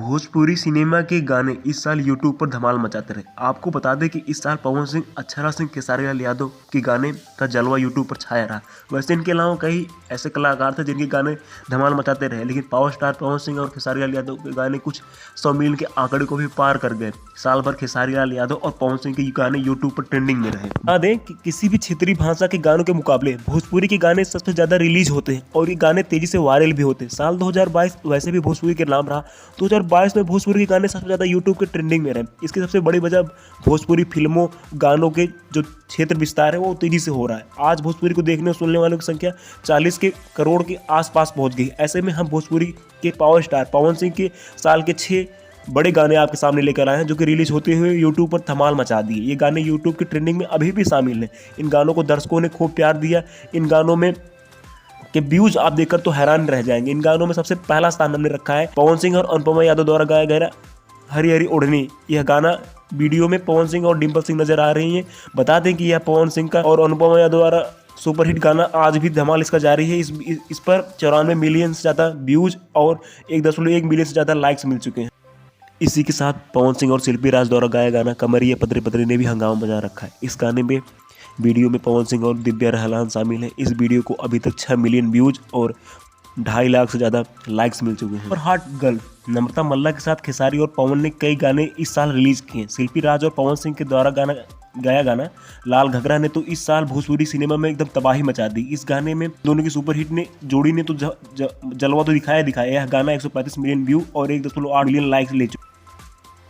Bhojpuri cinema के गाने इस साल यूट्यूब पर धमाल मचाते रहे। आपको बता दें कि इस साल पवन सिंह, अक्षरा सिंह, खेसारी लाल यादव के गाने का जलवा यूट्यूब पर छाया रहा। वैसे इनके अलावा कई ऐसे कलाकार थे जिनके गाने धमाल मचाते रहे, लेकिन पावर स्टार पवन सिंह और खेसारी लाल यादव के गाने कुछ 100 मिलियन के आंकड़े को भी पार कर गए। साल भर खेसारी लाल यादव और पवन सिंह के गाने यूट्यूब पर ट्रेंडिंग में रहे। बता दें कि किसी भी क्षेत्रीय भाषा के गानों के मुकाबले भोजपुरी के गाने सबसे ज्यादा रिलीज होते हैं और ये गाने तेजी से वायरल भी होते हैं। साल 2022 वैसे भी भोजपुरी के नाम रहा। 2022 में भोजपुरी के गाने सबसे ज़्यादा यूट्यूब के ट्रेंडिंग में रहे। इसकी सबसे बड़ी वजह भोजपुरी फिल्मों, गानों के जो क्षेत्र विस्तार है वो तेजी से हो रहा है। आज भोजपुरी को देखने और सुनने वालों की संख्या 40 के करोड़ के आसपास पहुंच गई। ऐसे में हम भोजपुरी के पावर स्टार पवन सिंह के साल के 6 बड़े गाने आपके सामने लेकर आए हैं, जो कि रिलीज होते हुए यूट्यूब पर धमाल मचा दिए। ये गाने यूट्यूब की ट्रेंडिंग में अभी भी शामिल हैं। इन गानों को दर्शकों ने खूब प्यार दिया। इन गानों में के व्यूज आप देखकर तो हैरान रह जाएंगे। इन गानों में सबसे पहला स्थान हमने रखा है पवन सिंह और अनुपमा यादव द्वारा गाया गया हरी हरी ओढ़नी। यह गाना वीडियो में पवन सिंह और डिम्पल सिंह नजर आ रही हैं। बता दें कि यह पवन सिंह का और अनुपमा यादव द्वारा सुपरहिट गाना आज भी धमाल इसका जारी है। इस पर 94 मिलियन से ज़्यादा व्यूज और 1.1 मिलियन से ज़्यादा लाइक्स मिल चुके हैं। इसी के साथ पवन सिंह और शिल्पी राज द्वारा गाया गाना कमरिया पतरे पतरे ने भी हंगामा मचा रखा है। इस गाने में वीडियो में पवन सिंह और दिव्या रहलान शामिल हैं। इस वीडियो को अभी तक 6 मिलियन व्यूज और 2.5 लाख से ज़्यादा लाइक्स मिल चुके हैं। और हॉट गर्ल नम्रता मल्ला के साथ खेसारी और पवन ने कई गाने इस साल रिलीज किए हैं। शिल्पी राज और पवन सिंह के द्वारा गाया गाना लाल घघरा ने तो इस साल भोजपुरी सिनेमा में एकदम तबाही मचा दी। इस गाने में दोनों की सुपरहिट ने जोड़ी ने तो जलवा तो दिखाया। यह गाना 135 मिलियन व्यू और 1.8 मिलियन लाइक्स ले चुका।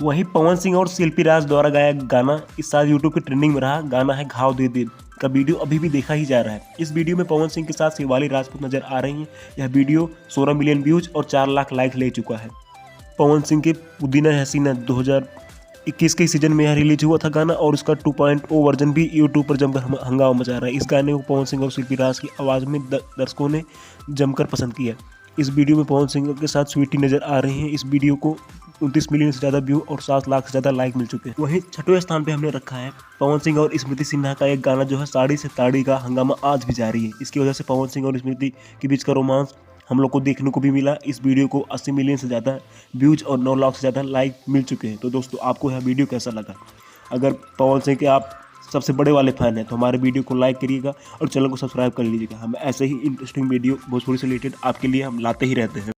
वहीं पवन सिंह और शिल्पी राज द्वारा गाया गाना इस साल यूट्यूब के ट्रेंडिंग में रहा। गाना है घाव दे दे का वीडियो अभी भी देखा ही जा रहा है। इस वीडियो में पवन सिंह के साथ शिवाली राजपूत नजर आ रही हैं। यह वीडियो 16 मिलियन व्यूज और 4 लाख लाइक ले चुका है। पवन सिंह के पुदीना हसीना 2021 के सीजन में यह रिलीज हुआ था गाना और उसका 2.0 वर्जन भी यूट्यूब पर जमकर हंगामा मचा रहा है। इस गाने को पवन सिंह और शिल्पी राज की आवाज़ में दर्शकों ने जमकर पसंद किया। इस वीडियो में पवन सिंह के साथ स्वीटी नजर आ रही हैं। इस वीडियो को 29 मिलियन से ज़्यादा व्यू और 7 लाख से ज़्यादा लाइक मिल चुके हैं। वहीं 6वें स्थान पे हमने रखा है पवन सिंह और स्मृति सिन्हा का एक गाना जो है साड़ी से ताड़ी का हंगामा आज भी जारी है। इसकी वजह से पवन सिंह और स्मृति के बीच का रोमांस हम लोग को देखने को भी मिला। इस वीडियो को 80 मिलियन से ज़्यादा व्यूज और 9 लाख से ज़्यादा लाइक मिल चुके हैं। तो दोस्तों, आपको यह वीडियो कैसा लगा? अगर पवन सिंह के आप सबसे बड़े वाले फैन हैं तो हमारे वीडियो को लाइक करिएगा और चैनल को सब्सक्राइब कर लीजिएगा। हम ऐसे ही इंटरेस्टिंग वीडियो भोजपुरी से रिलेटेड आपके लिए हम लाते ही रहते हैं।